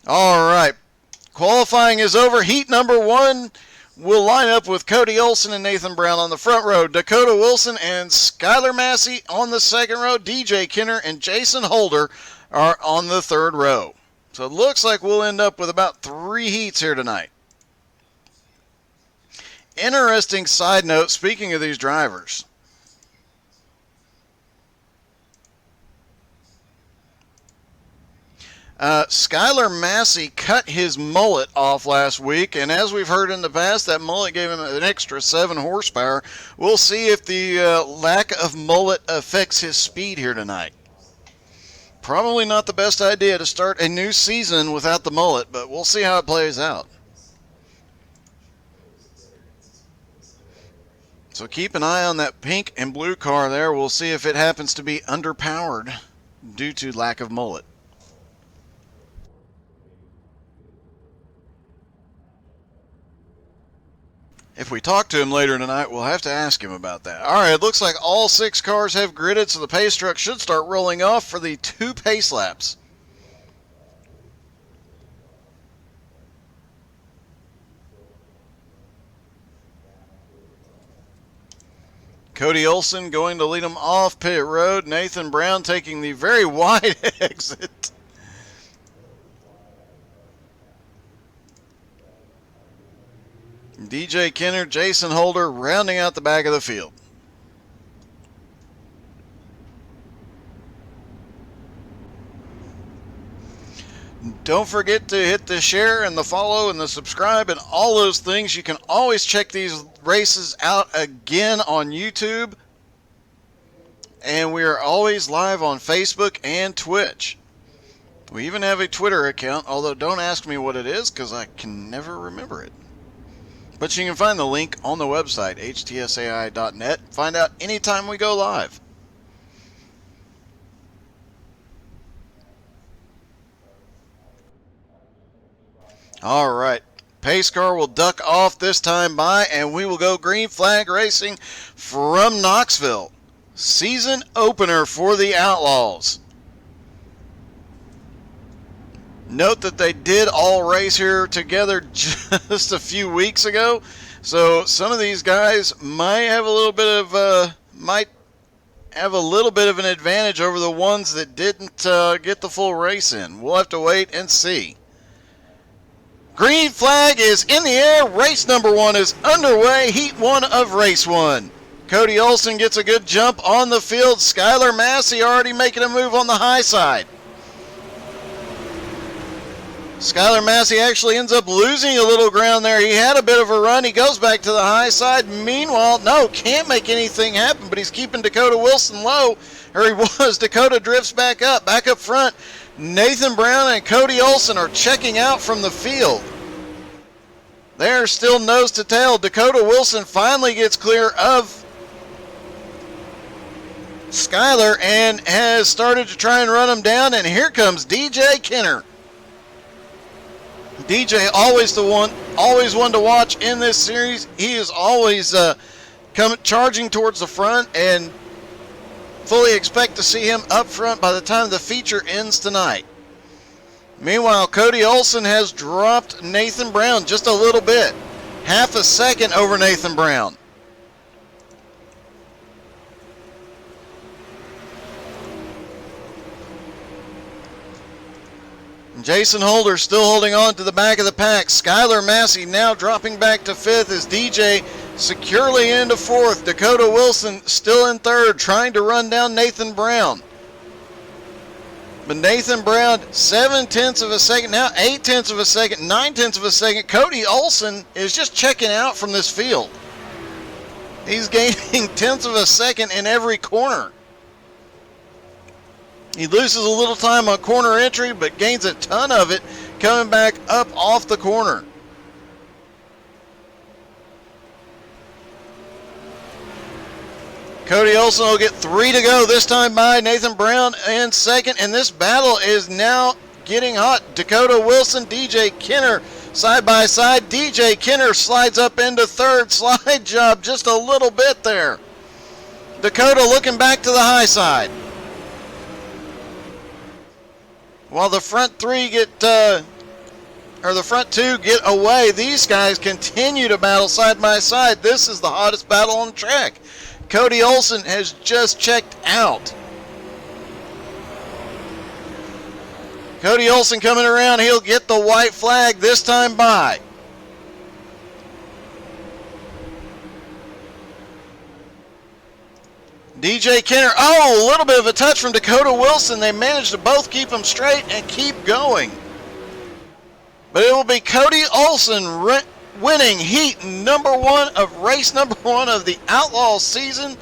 All right. Qualifying is over. Heat number 1 will line up with Cody Olson and Nathan Brown on the front row. Dakota Wilson and Skylar Massey on the second row. DJ Kinner and Jason Holder are on the third row. So it looks like we'll end up with about 3 heats here tonight. Interesting side note, speaking of these drivers. Skylar Massey cut his mullet off last week, and as we've heard in the past, that mullet gave him an extra 7 horsepower. We'll see if the lack of mullet affects his speed here tonight. Probably not the best idea to start a new season without the mullet, but we'll see how it plays out. So keep an eye on that pink and blue car there. We'll see if it happens to be underpowered due to lack of mullet. If we talk to him later tonight, we'll have to ask him about that. All right, it looks like all 6 cars have gridded, so the pace truck should start rolling off for the 2 pace laps. Cody Olson going to lead him off pit road. Nathan Brown taking the very wide exit. DJ Kinner, Jason Holder rounding out the back of the field. Don't forget to hit the share and the follow and the subscribe and all those things. You can always check these races out again on YouTube. And we are always live on Facebook and Twitch. We even have a Twitter account, although don't ask me what it is because I can never remember it. But you can find the link on the website, htsai.net. Find out anytime we go live. All right. Pace car will duck off this time by, and we will go green flag racing from Knoxville. Season opener for the Outlaws. Note that they did all race here together just a few weeks ago, so some of these guys might have a little bit of an advantage over the ones that didn't get the full race in. We'll have to wait and see. Green flag is in the air. Race number 1 is underway. Heat 1 of race 1. Cody Olson gets a good jump on the field. Skylar Massey already making a move on the high side. Skylar Massey actually ends up losing a little ground there. He had a bit of a run. He goes back to the high side. Meanwhile, no, can't make anything happen, but he's keeping Dakota Wilson low. Or he was. Dakota drifts back up front. Nathan Brown and Cody Olson are checking out from the field. They're still nose to tail. Dakota Wilson finally gets clear of Skylar and has started to try and run him down. And here comes DJ Kinner. DJ always one to watch in this series. He is always charging towards the front, and fully expect to see him up front by the time the feature ends tonight. Meanwhile, Cody Olson has dropped Nathan Brown just a little bit. Half a second over Nathan Brown. Jason Holder still holding on to the back of the pack. Skylar Massey now dropping back to 5th as DJ securely into 4th. Dakota Wilson still in 3rd, trying to run down Nathan Brown. But Nathan Brown, 7/10 of a second, now 8/10 of a second, 9/10 of a second. Cody Olson is just checking out from this field. He's gaining 10ths of a second in every corner. He loses a little time on corner entry, but gains a ton of it coming back up off the corner. Cody Olson will get 3 to go this time by. Nathan Brown in 2nd, and this battle is now getting hot. Dakota Wilson, DJ Kinner side by side. DJ Kinner slides up into 3rd. Slide job just a little bit there. Dakota looking back to the high side. While the front 3 get front two get away. These guys continue to battle side by side. This is the hottest battle on the track. Cody Olsen has just checked out. Cody Olsen coming around. He'll get the white flag this time by. DJ Kenner. Oh, a little bit of a touch from Dakota Wilson. They managed to both keep them straight and keep going. But it will be Cody Olsen winning heat number one of race number one of the Outlaw season.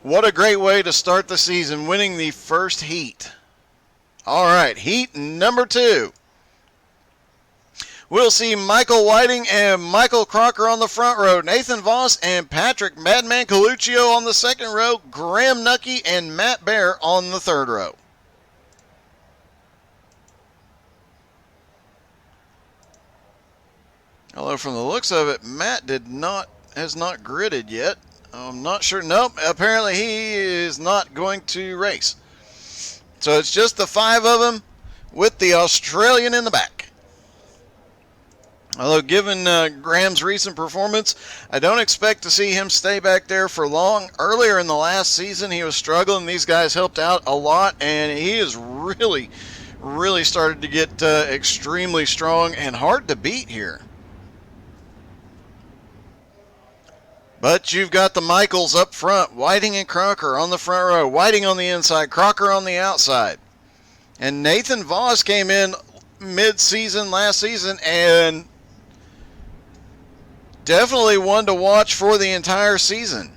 What a great way to start the season, winning the first heat. All right, heat number two. We'll see Michael Whiting and Michael Crocker on the front row, Nathan Voss and Patrick Madman Coluccio on the second row, Graham Nucky and Matt Bear on the third row. Although from the looks of it, Matt has not gridded yet. I'm not sure. Nope, apparently he is not going to race. So it's just the five of them with the Australian in the back. Although given Graham's recent performance, I don't expect to see him stay back there for long. Earlier in the last season, he was struggling. These guys helped out a lot, and he has really started to get extremely strong and hard to beat here. But you've got the Michaels up front, Whiting and Crocker on the front row, Whiting on the inside, Crocker on the outside. And Nathan Voss came in mid-season last season and definitely one to watch for the entire season.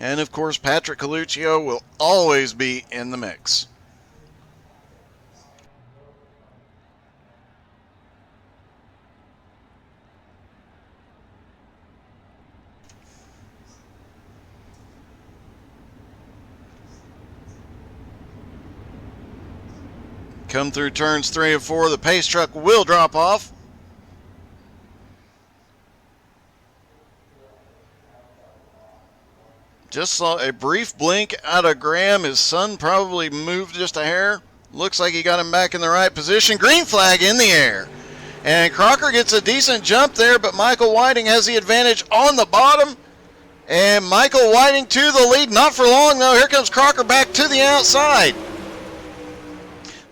And of course, Patrick Coluccio will always be in the mix. Come through turns 3 and 4, the pace truck will drop off. Just saw a brief blink out of Graham. His son probably moved just a hair. Looks like he got him back in the right position. Green flag in the air. And Crocker gets a decent jump there, but Michael Whiting has the advantage on the bottom. And Michael Whiting to the lead. Not for long, though. Here comes Crocker back to the outside.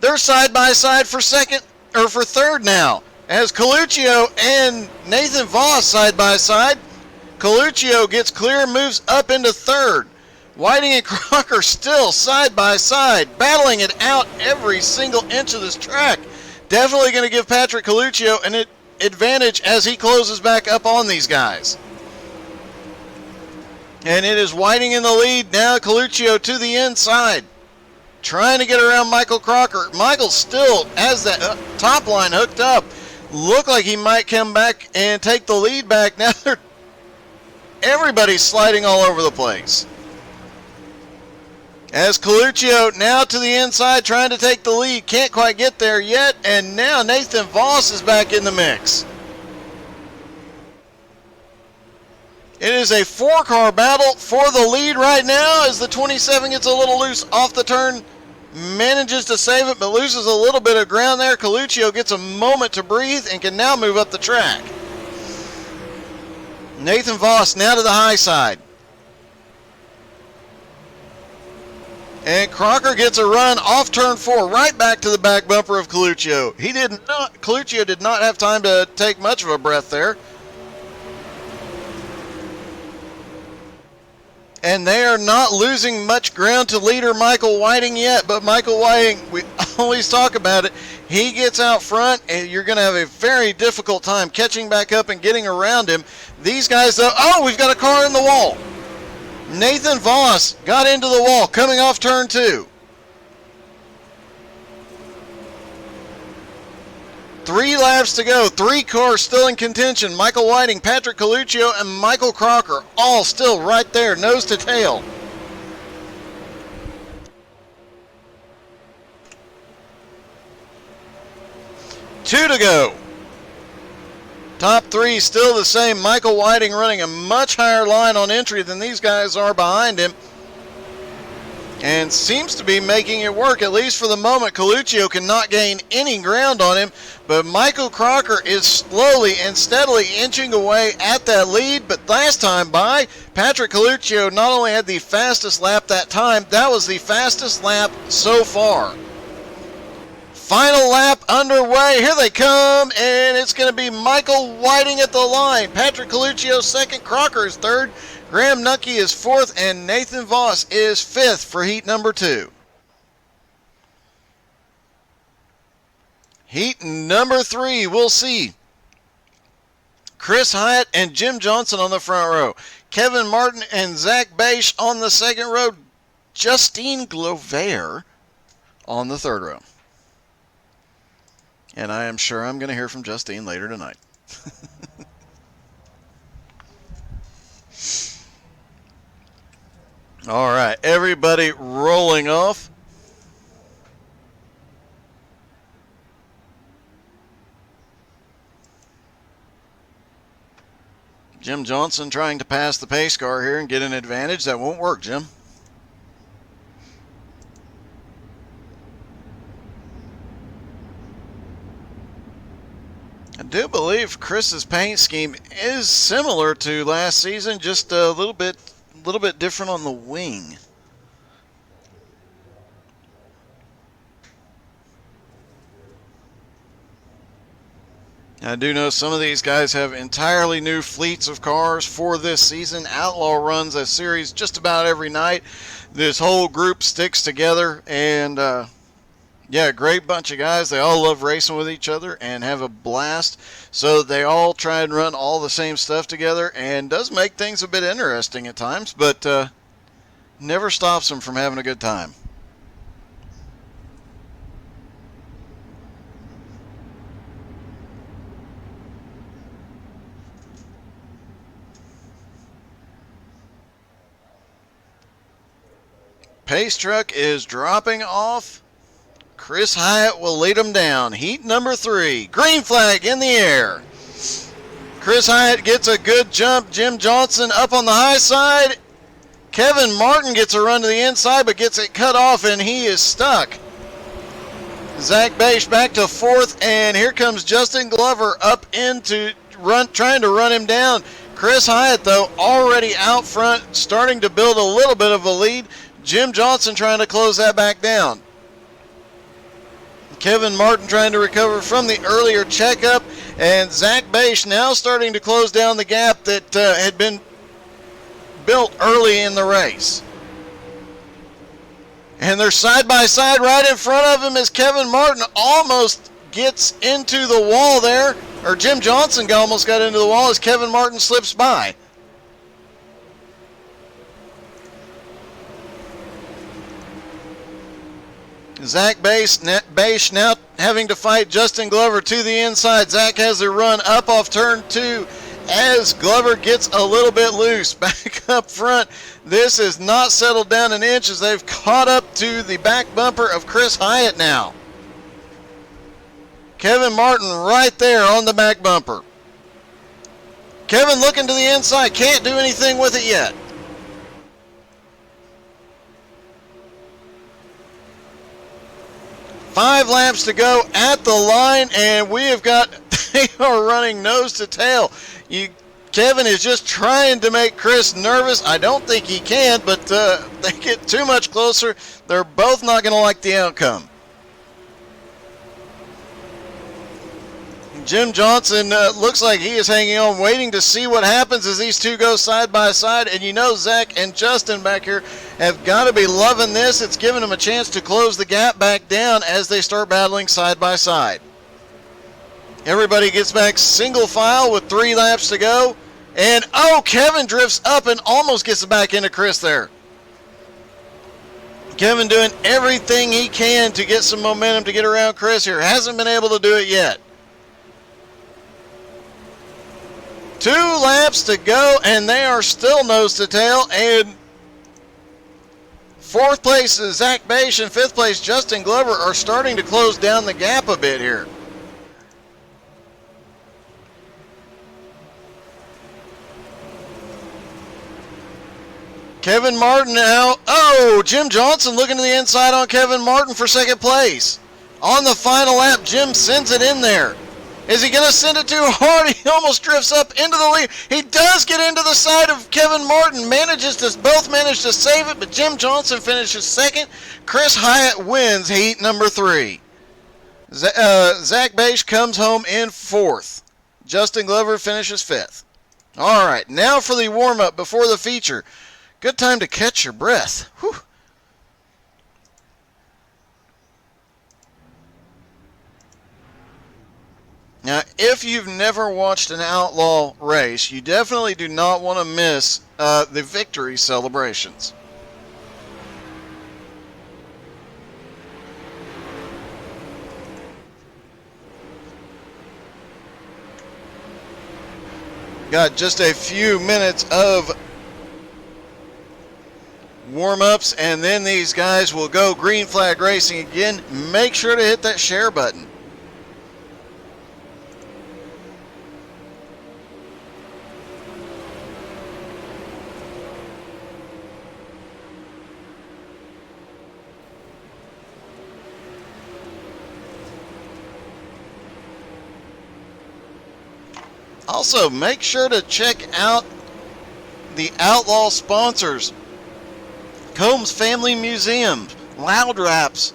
They're side by side for third now, as Coluccio and Nathan Voss side by side. Coluccio gets clear, moves up into third. Whiting and Crocker still side by side, battling it out every single inch of this track. Definitely going to give Patrick Coluccio an advantage as he closes back up on these guys. And it is Whiting in the lead now. Coluccio to the inside, trying to get around Michael Crocker. Michael still has that top line hooked up. Look like he might come back and take the lead back. Now everybody's sliding all over the place. As Coluccio now to the inside trying to take the lead. Can't quite get there yet. And now Nathan Voss is back in the mix. It is a 4-car battle for the lead right now as the 27 gets a little loose off the turn. Manages to save it, but loses a little bit of ground there. Coluccio gets a moment to breathe and can now move up the track. Nathan Voss now to the high side. And Crocker gets a run off turn 4, right back to the back bumper of Coluccio. Coluccio did not have time to take much of a breath there. And they are not losing much ground to leader Michael Whiting yet. But Michael Whiting, we always talk about it, he gets out front and you're going to have a very difficult time catching back up and getting around him. These guys, though, oh, we've got a car in the wall. Nathan Voss got into the wall coming off turn 2. 3 laps to go. 3 cars still in contention. Michael Whiting, Patrick Coluccio, and Michael Crocker all still right there, nose to tail. Two to go. Top 3 still the same. Michael Whiting running a much higher line on entry than these guys are behind him. and seems to be making it work, at least for the moment. Coluccio cannot gain any ground on him, but Michael Crocker is slowly and steadily inching away at that lead. But last time by, Patrick Coluccio not only had the fastest lap that time, that was the fastest lap so far. Final lap underway. Here they come, and it's going to be Michael Whiting at the line. Patrick Coluccio second, Crocker is third, Graham Nucky is fourth, and Nathan Voss is fifth for heat number 2. Heat number 3, we'll see Chris Hyatt and Jim Johnson on the front row, Kevin Martin and Zach Bache on the second row, Justine Glover on the third row. And I am sure I'm going to hear from Justine later tonight. All right, everybody rolling off. Jim Johnson trying to pass the pace car here and get an advantage. That won't work, Jim. I do believe Chris's paint scheme is similar to last season, just a little bit different on the wing. I do know some of these guys have entirely new fleets of cars for this season. Outlaw runs a series just about every night. This whole group sticks together, and yeah, great bunch of guys. They all love racing with each other and have a blast. So they all try and run all the same stuff together, and does make things a bit interesting at times, but never stops them from having a good time. Pace truck is dropping off. Chris Hyatt will lead them down. Heat number 3. Green flag in the air. Chris Hyatt gets a good jump. Jim Johnson up on the high side. Kevin Martin gets a run to the inside, but gets it cut off, and he is stuck. Zach Bache back to 4th, and here comes Justin Glover up into trying to run him down. Chris Hyatt, though, already out front, starting to build a little bit of a lead. Jim Johnson trying to close that back down. Kevin Martin trying to recover from the earlier checkup, and Zach Bache now starting to close down the gap that had been built early in the race. And they're side by side. Right in front of him as Kevin Martin almost gets into the wall there, or Jim Johnson almost got into the wall as Kevin Martin slips by. Zach Bache now having to fight Justin Glover to the inside. Zach has a run up off turn 2 as Glover gets a little bit loose. Back up front, this is not settled down an inch as they've caught up to the back bumper of Chris Hyatt now. Kevin Martin right there on the back bumper. Kevin looking to the inside, can't do anything with it yet. Five laps to go at the line, and we have got, they are running nose to tail. Kevin is just trying to make Chris nervous. I don't think he can, but they get too much closer. They're both not going to like the outcome. Jim Johnson looks like he is hanging on, waiting to see what happens as these two go side by side. And you know Zach and Justin back here have got to be loving this. It's giving them a chance to close the gap back down as they start battling side by side. Everybody gets back single file with 3 laps to go. And, oh, Kevin drifts up and almost gets it back into Chris there. Kevin doing everything he can to get some momentum to get around Chris here. Hasn't been able to do it yet. 2 laps to go, and they are still nose to tail. And 4th place is Zach Bache, and 5th place Justin Glover are starting to close down the gap a bit here. Kevin Martin out. Oh, Jim Johnson looking to the inside on Kevin Martin for second place. On the final lap, Jim sends it in there. Is he going to send it too hard? He almost drifts up into the lead. He does get into the side of Kevin Martin. Both manage to save it, but Jim Johnson finishes second. Chris Hyatt wins heat number 3. Zach Bache comes home in 4th. Justin Glover finishes 5th. All right, now for the warm-up before the feature. Good time to catch your breath. Whew. Now, if you've never watched an Outlaw race, you definitely do not want to miss the victory celebrations. Got just a few minutes of warm-ups, and then these guys will go green flag racing again. Make sure to hit that share button. Also, make sure to check out the Outlaw sponsors. Combs Family Museum, Loud Wraps,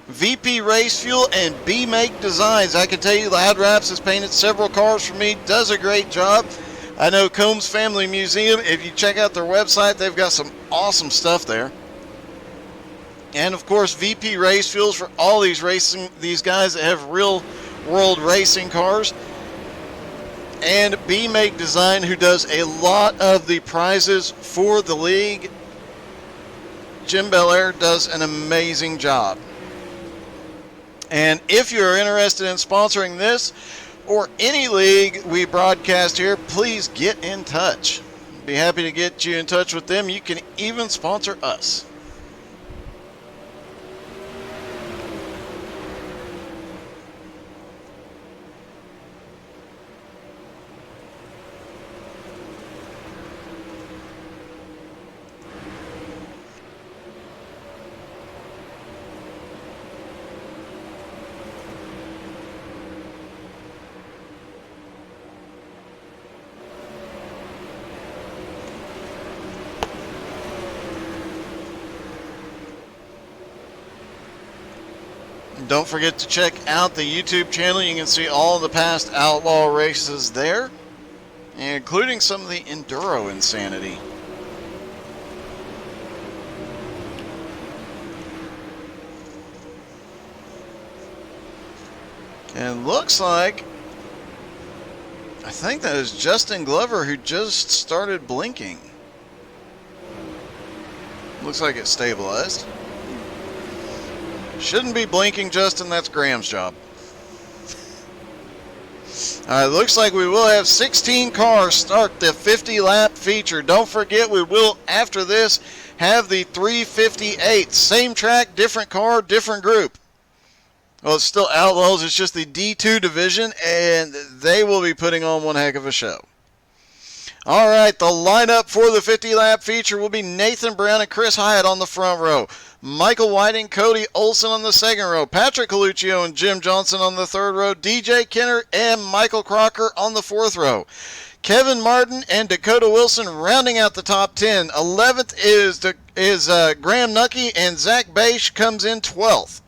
VP Race Fuel, and B-Make Designs. I can tell you Loud Wraps has painted several cars for me, does a great job. I know Combs Family Museum, if you check out their website, they've got some awesome stuff there. And of course, VP Race Fuels for all these guys that have real world racing cars. And B-Make Design, who does a lot of the prizes for the league. Jim Belair does an amazing job. And if you're interested in sponsoring this or any league we broadcast here, please get in touch. Be happy to get you in touch with them. You can even sponsor us. Don't forget to check out the YouTube channel. You can see all the past Outlaw races there, including some of the Enduro insanity. And looks like, I think that is Justin Glover who just started blinking. Looks like it's stabilized. Shouldn't be blinking, Justin. That's Graham's job. Looks like we will have 16 cars start the 50-lap feature. Don't forget, we will, after this, have the 358. Same track, different car, different group. Well, it's still Outlaws. It's just the D2 division, and they will be putting on one heck of a show. All right, the lineup for the 50-lap feature will be Nathan Brown and Chris Hyatt on the front row. Michael Whiting, Cody Olson on the second row. Patrick Coluccio and Jim Johnson on the third row. DJ Kenner and Michael Crocker on the fourth row. Kevin Martin and Dakota Wilson rounding out the top 10. 11th is Graham Nucky, and Zach Bache comes in 12th.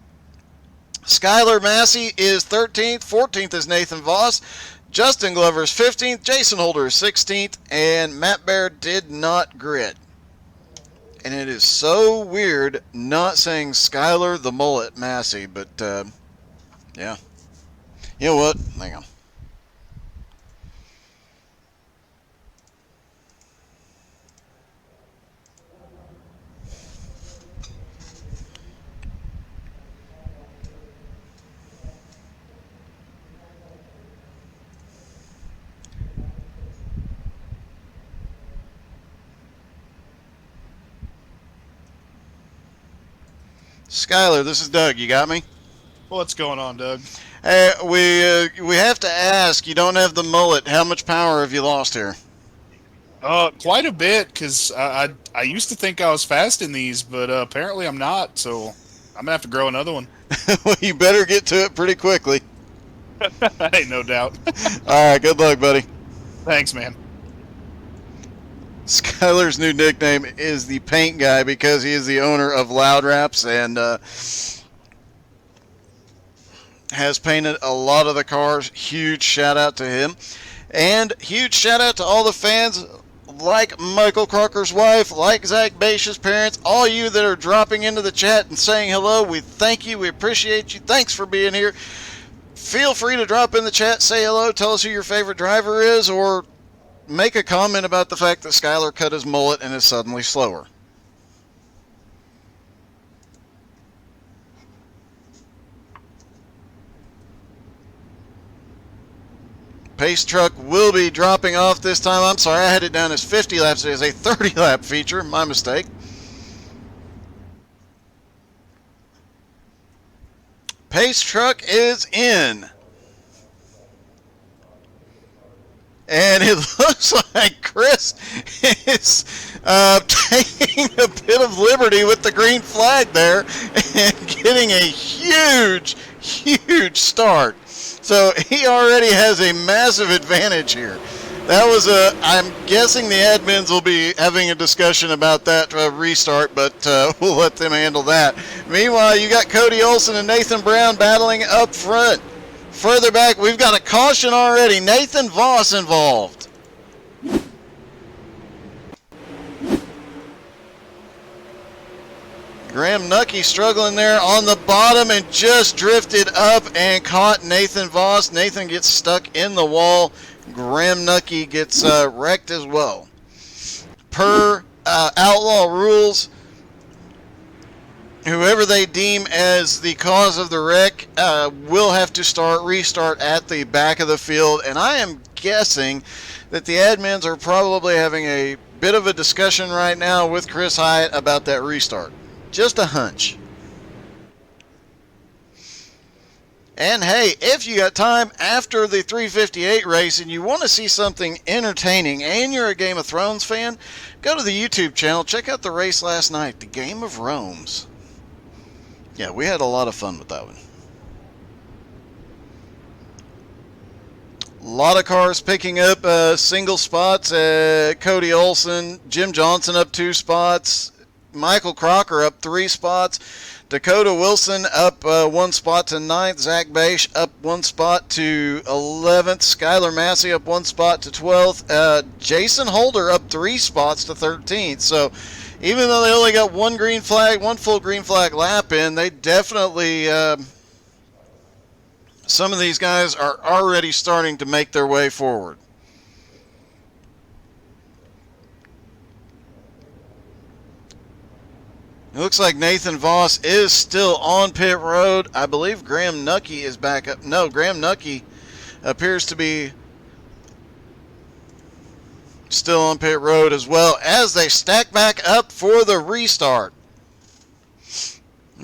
Skylar Massey is 13th. 14th is Nathan Voss. Justin Glover is 15th. Jason Holder is 16th. And Matt Baird did not grid. And it is so weird not saying Skylar the Mullet Massey, but yeah. You know what? Hang on. Skylar, this is Doug. You got me? What's going on, Doug? Hey, we have to ask. You don't have the mullet. How much power have you lost here? Quite a bit, because I used to think I was fast in these, but apparently I'm not. So I'm gonna have to grow another one. Well, you better get to it pretty quickly. Ain't no doubt. All right, good luck, buddy. Thanks, man. Skyler's new nickname is the Paint Guy because he is the owner of Loud Wraps and has painted a lot of the cars. Huge shout out to him. And huge shout out to all the fans like Michael Crocker's wife, like Zach Baish's parents, all you that are dropping into the chat and saying hello. We thank you. We appreciate you. Thanks for being here. Feel free to drop in the chat, say hello, tell us who your favorite driver is, or make a comment about the fact that Skyler cut his mullet and is suddenly slower. Pace truck will be dropping off this time. I'm sorry, I had it down as 50 laps. It is a 30 lap feature. My mistake. Pace truck is in. And it looks like Chris is taking a bit of liberty with the green flag there and getting a huge, huge start. So he already has a massive advantage here. That was I'm guessing the admins will be having a discussion about that restart, but we'll let them handle that. Meanwhile, you got Cody Olsen and Nathan Brown battling up front. Further back, we've got a caution already. Nathan Voss involved. Graham Nucky struggling there on the bottom and just drifted up and caught Nathan Voss. Nathan gets stuck in the wall. Graham Nucky gets wrecked as well. Per Outlaw rules, whoever they deem as the cause of the wreck will have to restart at the back of the field. And I am guessing that the admins are probably having a bit of a discussion right now with Chris Hyatt about that restart. Just a hunch. And hey, if you got time after the 358 race and you want to see something entertaining and you're a Game of Thrones fan, go to the YouTube channel, check out the race last night, the Game of Rome's. Yeah, we had a lot of fun with that one. A lot of cars picking up single spots. Cody Olsen, Jim Johnson up 2 spots. Michael Crocker up 3 spots. Dakota Wilson up 1 spot to 9th. Zach Baish up 1 spot to 11th. Skyler Massey up 1 spot to 12th. Jason Holder up 3 spots to 13th. So even though they only got one full green flag lap in, they definitely, some of these guys are already starting to make their way forward. It looks like Nathan Voss is still on pit road. I believe Graham Nucky is back up. No, Graham Nucky appears to be still on pit road as well as they stack back up for the restart.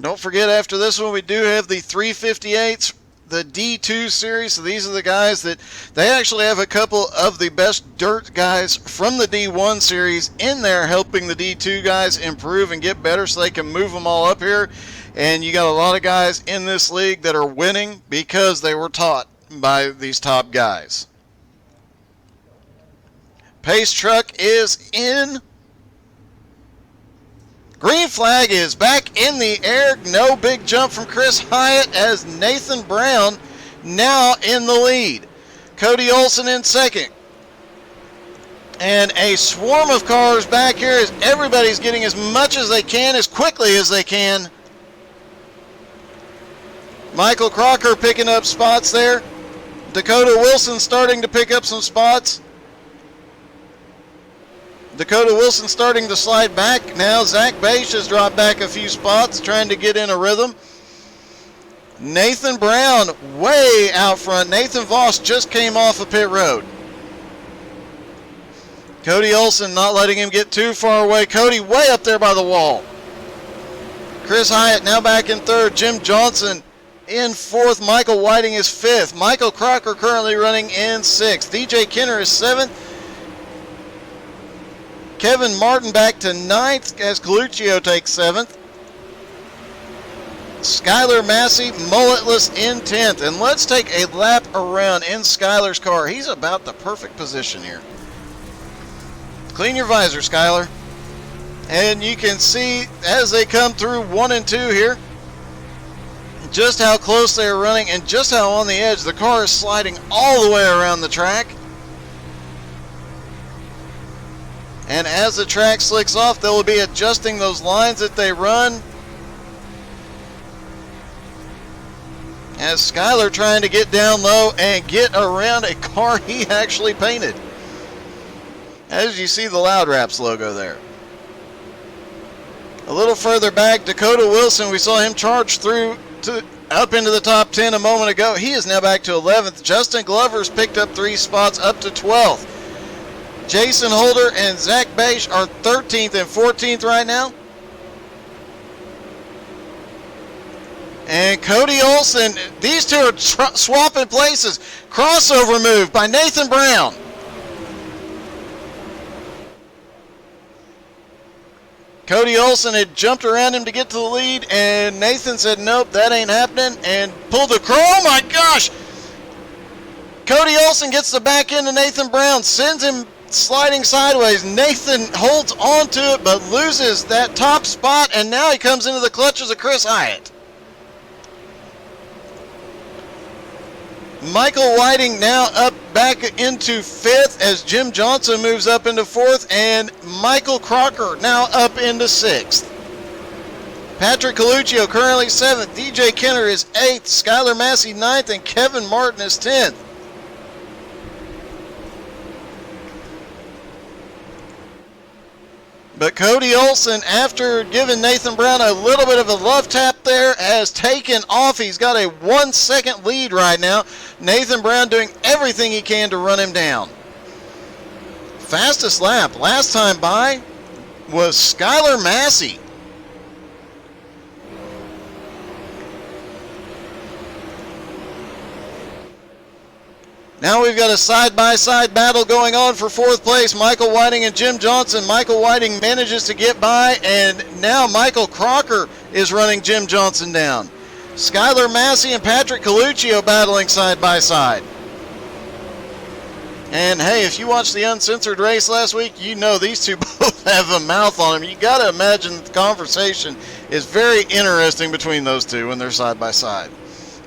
Don't forget, after this one, we do have the 358s, the D2 series. So these are the guys that they actually have a couple of the best dirt guys from the D1 series in there helping the D2 guys improve and get better so they can move them all up here. And you got a lot of guys in this league that are winning because they were taught by these top guys. Pace truck is in. Green flag is back in the air. No big jump from Chris Hyatt as Nathan Brown now in the lead. Cody Olsen in second. And a swarm of cars back here as everybody's getting as much as they can, as quickly as they can. Michael Crocker picking up spots there. Dakota Wilson starting to pick up some spots. Dakota Wilson starting to slide back. Now Zach Baish has dropped back a few spots trying to get in a rhythm. Nathan Brown way out front. Nathan Voss just came off of pit road. Cody Olsen not letting him get too far away. Cody way up there by the wall. Chris Hyatt now back in third. Jim Johnson in fourth. Michael Whiting is fifth. Michael Crocker currently running in sixth. DJ Kenner is seventh. Kevin Martin back to 9th as Coluccio takes 7th. Skylar Massey, mulletless in 10th. And let's take a lap around in Skylar's car. He's about the perfect position here. Clean your visor, Skylar. And you can see as they come through 1 and 2 here, just how close they are running and just how on the edge. The car is sliding all the way around the track. And as the track slicks off, they will be adjusting those lines that they run. As Skylar trying to get down low and get around a car he actually painted. As you see the Loud Raps logo there. A little further back, Dakota Wilson, we saw him charge through up into the top 10 a moment ago. He is now back to 11th. Justin Glover's picked up 3 spots up to 12th. Jason Holder and Zach Bache are 13th and 14th right now. And Cody Olson, these two are swapping places. Crossover move by Nathan Brown. Cody Olson had jumped around him to get to the lead, and Nathan said, nope, that ain't happening, and pulled the crow. Oh my gosh! Cody Olson gets the back end of Nathan Brown, sends him sliding sideways. Nathan holds on to it, but loses that top spot, and now he comes into the clutches of Chris Hyatt. Michael Whiting now up back into 5th as Jim Johnson moves up into 4th, and Michael Crocker now up into 6th. Patrick Coluccio currently 7th. DJ Kenner is 8th. Skylar Massey 9th, and Kevin Martin is 10th. But Cody Olson, after giving Nathan Brown a little bit of a love tap there, has taken off. He's got a 1 second lead right now. Nathan Brown doing everything he can to run him down. Fastest lap last time by was Skylar Massey. Now we've got a side-by-side battle going on for 4th place. Michael Whiting and Jim Johnson. Michael Whiting manages to get by, and now Michael Crocker is running Jim Johnson down. Skylar Massey and Patrick Coluccio battling side-by-side. And hey, if you watched the uncensored race last week, you know these two both have a mouth on them. You got to imagine that the conversation is very interesting between those two when they're side-by-side.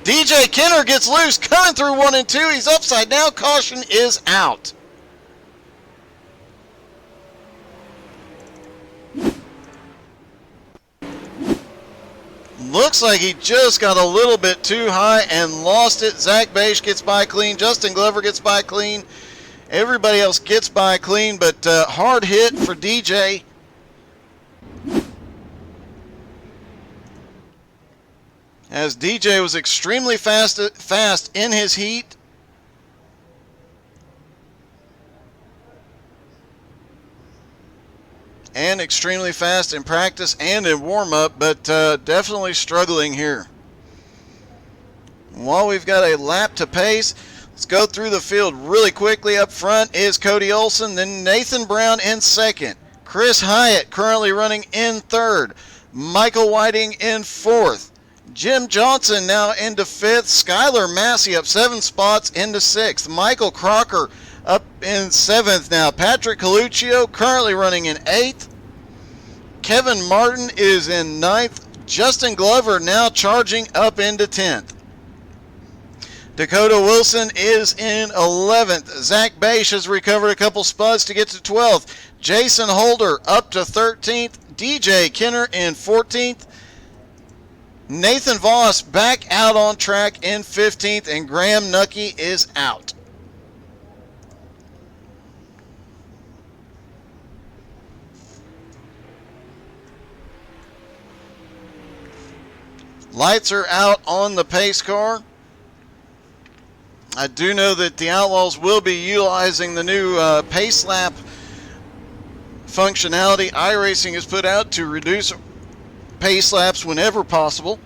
DJ Kenner gets loose, coming through 1 and 2. He's upside down. Caution is out. Looks like he just got a little bit too high and lost it. Zach Bache gets by clean. Justin Glover gets by clean. Everybody else gets by clean, but hard hit for DJ. As DJ was extremely fast in his heat. And extremely fast in practice and in warm-up, but definitely struggling here. While we've got a lap to pace, let's go through the field really quickly. Up front is Cody Olson, then Nathan Brown in 2nd. Chris Hyatt currently running in 3rd. Michael Whiting in 4th. Jim Johnson now into 5th. Skylar Massey up 7 spots into 6th. Michael Crocker up in 7th now. Patrick Coluccio currently running in 8th. Kevin Martin is in 9th. Justin Glover now charging up into 10th. Dakota Wilson is in 11th. Zach Bache has recovered a couple spuds to get to 12th. Jason Holder up to 13th. DJ Kenner in 14th. Nathan Voss back out on track in 15th, and Graham Nucky is out. Lights are out on the pace car. I do know that the Outlaws will be utilizing the new pace lap functionality iRacing has put out to reduce pace laps whenever possible.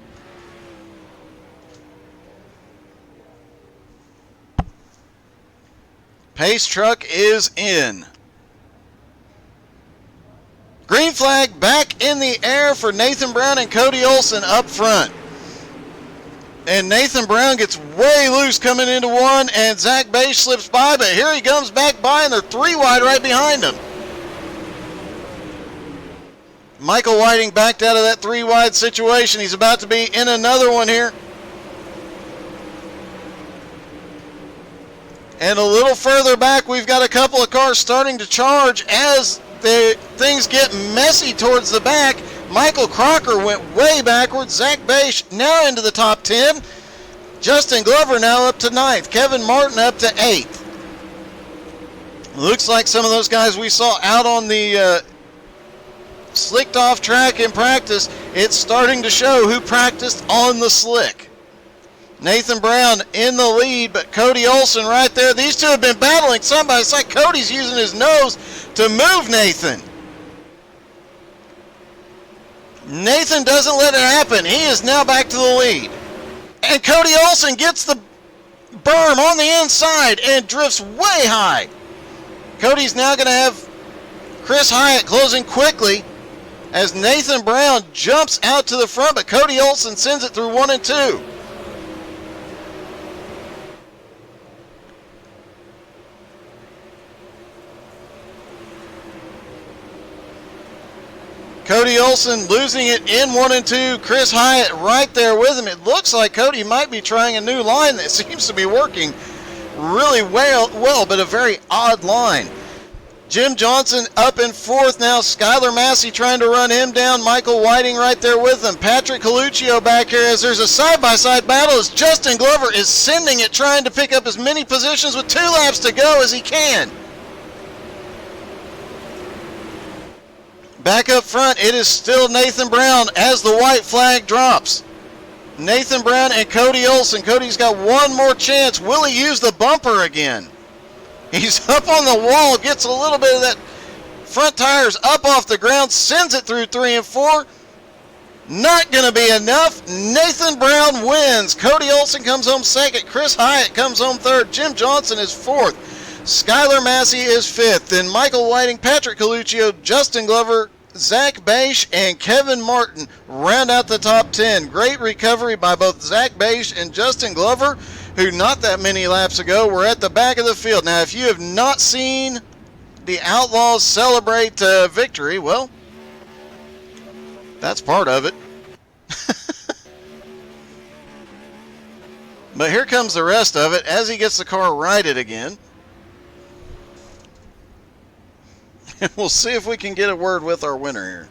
Pace truck is in. Green flag back in the air for Nathan Brown and Cody Olsen up front. And Nathan Brown gets way loose coming into one, and Zach Bache slips by, but here he comes back by, and they're 3 wide right behind him. Michael Whiting backed out of that 3 wide situation. He's about to be in another one here. And a little further back, we've got a couple of cars starting to charge as things get messy towards the back. Michael Crocker went way backwards. Zach Bache now into the top 10. Justin Glover now up to 9th. Kevin Martin up to 8th. Looks like some of those guys we saw out on the slicked off track in practice, it's starting to show who practiced on the slick. Nathan Brown in the lead, but Cody Olsen right there. These two have been battling side by side. Cody's using his nose to move Nathan. Nathan doesn't let it happen. He is now back to the lead. And Cody Olsen gets the berm on the inside and drifts way high. Cody's now going to have Chris Hyatt closing quickly as Nathan Brown jumps out to the front, but Cody Olsen sends it through 1 and 2. Cody Olsen losing it in 1 and 2. Chris Hyatt right there with him. It looks like Cody might be trying a new line that seems to be working really well, but a very odd line. Jim Johnson up in 4th now. Skylar Massey trying to run him down. Michael Whiting right there with him. Patrick Coluccio back here as there's a side-by-side battle as Justin Glover is sending it, trying to pick up as many positions with 2 laps to go as he can. Back up front, it is still Nathan Brown as the white flag drops. Nathan Brown and Cody Olsen. Cody's got one more chance. Will he use the bumper again? He's up on the wall, gets a little bit of that front tires up off the ground, sends it through 3 and 4. Not going to be enough. Nathan Brown wins. Cody Olsen comes home 2nd. Chris Hyatt comes home 3rd. Jim Johnson is 4th. Skylar Massey is 5th. Then Michael Whiting, Patrick Coluccio, Justin Glover, Zach Bache, and Kevin Martin round out the top 10. Great recovery by both Zach Bache and Justin Glover, who not that many laps ago were at the back of the field. Now, if you have not seen the Outlaws celebrate victory, well, that's part of it. But here comes the rest of it as he gets the car righted again. And we'll see if we can get a word with our winner here.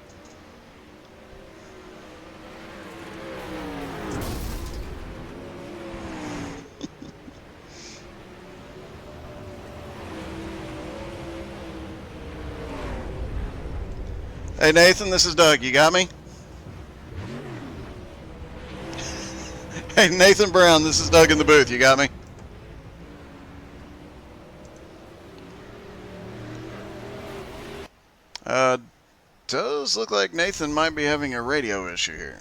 Hey Nathan, this is Doug. You got me? Hey Nathan Brown, this is Doug in the booth. You got me? Does look like Nathan might be having a radio issue here.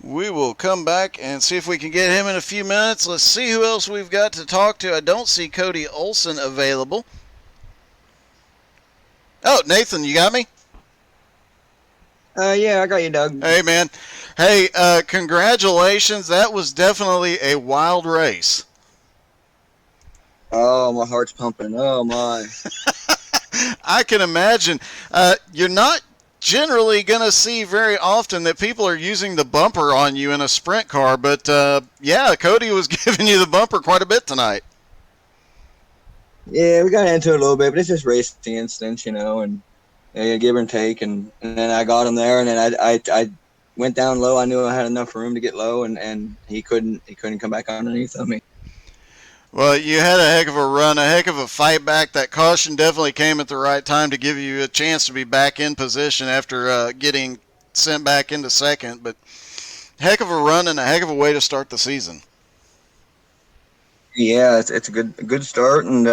We will come back and see if we can get him in a few minutes. Let's see who else we've got to talk to. I don't see Cody Olsen available. Oh, Nathan, you got me? Yeah, I got you, Doug. Hey, man. Hey, congratulations. That was definitely a wild race. Oh, my heart's pumping. Oh, my. I can imagine. You're not generally going to see very often that people are using the bumper on you in a sprint car, but yeah, Cody was giving you the bumper quite a bit tonight. Yeah, we got into it a little bit, but it's just racing instance, you know, and give and take, and then I got him there, and then I went down low. I knew I had enough room to get low, and he couldn't come back underneath of me. Well, you had a heck of a run, a heck of a fight back. That caution definitely came at the right time to give you a chance to be back in position after getting sent back into second. But heck of a run and a heck of a way to start the season. Yeah, it's a good start, and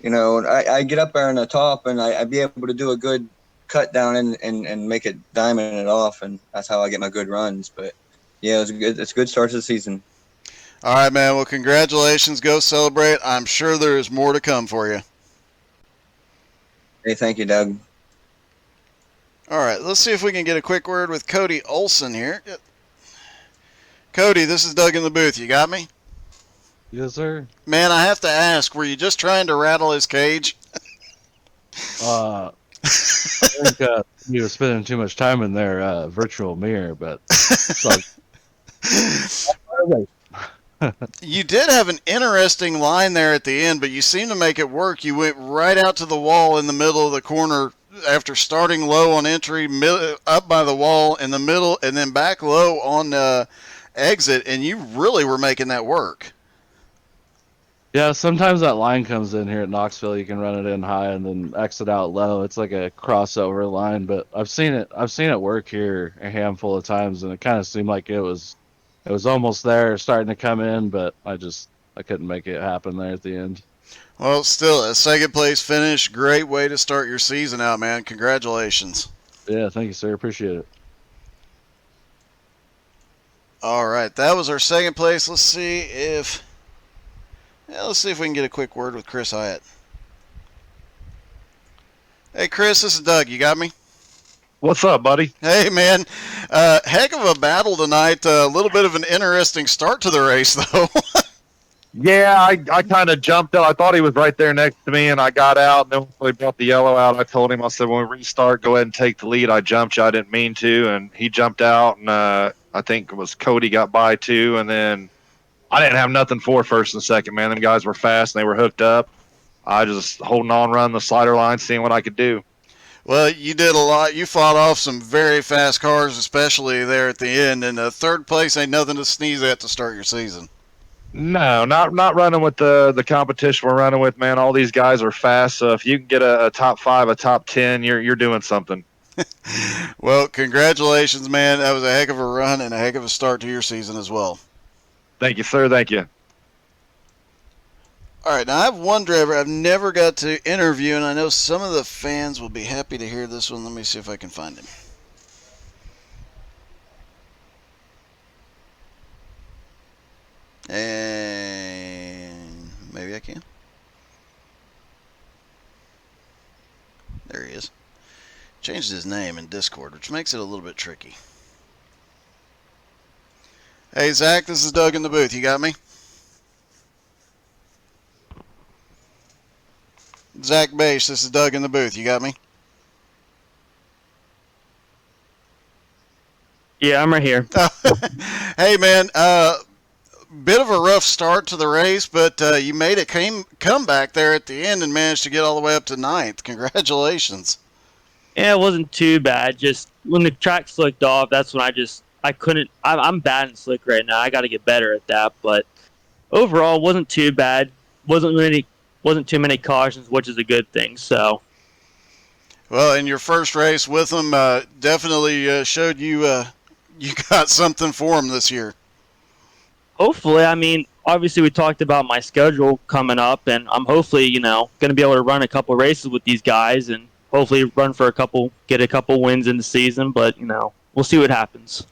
you know, I get up there in the top, and I'd be able to do a good cut down and make it diamond it off, and that's how I get my good runs. But yeah, it's a good start to the season. All right, man. Well, congratulations. Go celebrate. I'm sure there is more to come for you. Hey, thank you, Doug. All right, let's see if we can get a quick word with Cody Olson here. Cody, this is Doug in the booth. You got me? Yes, sir. Man, I have to ask, were you just trying to rattle his cage? I think you were spending too much time in their virtual mirror, but so, You did have an interesting line there at the end, but you seemed to make it work. You went right out to the wall in the middle of the corner after starting low on entry, up by the wall in the middle, and then back low on exit, and you really were making that work. yeah, sometimes that line comes in here at Knoxville. You can run it in high and then exit out low. It's like a crossover line, but I've seen it work here a handful of times, and it kind of seemed like it was almost there, starting to come in, but I couldn't make it happen there at the end. Well, still, a second place finish. Great way to start your season out, man. Congratulations. Yeah, thank you, sir. Appreciate it. All right, that was our second place. Let's see if we can get a quick word with Chris Hyatt. Hey, Chris, this is Doug. You got me? What's up, buddy? Hey, man. Heck of a battle tonight. A little bit of an interesting start to the race, though. Yeah, I kind of jumped out. I thought he was right there next to me, and I got out. And then when he brought the yellow out, I told him, I said, when we restart, go ahead and take the lead. I jumped you. I didn't mean to, and he jumped out, and I think it was Cody got by too. And then I didn't have nothing for first and second, man. Them guys were fast, and they were hooked up. I just holding on, running the slider line, seeing what I could do. Well, you did a lot. You fought off some very fast cars, especially there at the end. And third place ain't nothing to sneeze at to start your season. No, not running with the competition we're running with, man. All these guys are fast, so if you can get a top 5, a top 10, you're doing something. Well, congratulations, man. That was a heck of a run and a heck of a start to your season as well. Thank you, sir. Thank you. All right, now I have one driver I've never got to interview, and I know some of the fans will be happy to hear this one. Let me see if I can find him. And maybe I can. There he is. Changed his name in Discord, which makes it a little bit tricky. Hey, Zach, this is Doug in the booth. You got me? Zach Bache, this is Doug in the booth. You got me? Yeah, I'm right here. Hey, man, bit of a rough start to the race, but you made a comeback there at the end and managed to get all the way up to ninth. Congratulations. Yeah, it wasn't too bad. Just when the track slicked off, that's when I couldn't. I'm bad in slick right now. I got to get better at that. But overall, wasn't too bad. Wasn't too many cautions, which is a good thing. So. Well, in your first race with them, definitely showed you you got something for them this year. Hopefully, I mean, obviously we talked about my schedule coming up, and I'm hopefully, going to be able to run a couple races with these guys, and hopefully run for get a couple wins in the season. But we'll see what happens.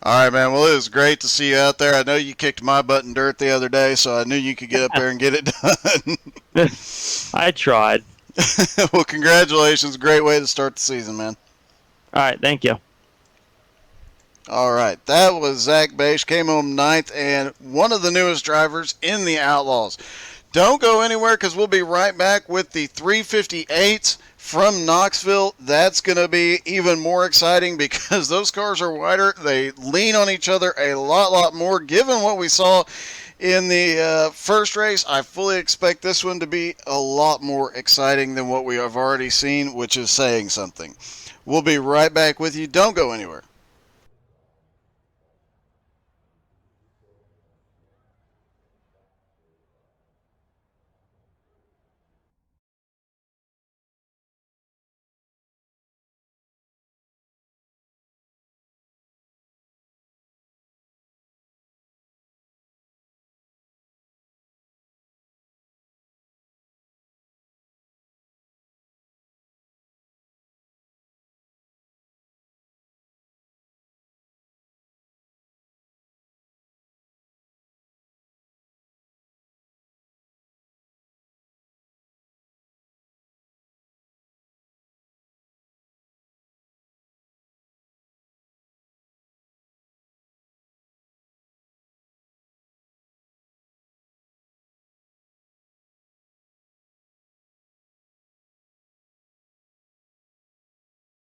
All right, man. Well, it was great to see you out there. I know you kicked my butt in dirt the other day, so I knew you could get up there and get it done. I tried. Well, congratulations. Great way to start the season, man. All right, thank you. All right, that was Zach Bache, came home ninth, and one of the newest drivers in the Outlaws. Don't go anywhere because we'll be right back with the 358s from Knoxville. That's going to be even more exciting because those cars are wider. They lean on each other a lot more. Given what we saw in the first race, I fully expect this one to be a lot more exciting than what we have already seen, which is saying something. We'll be right back with you. Don't go anywhere.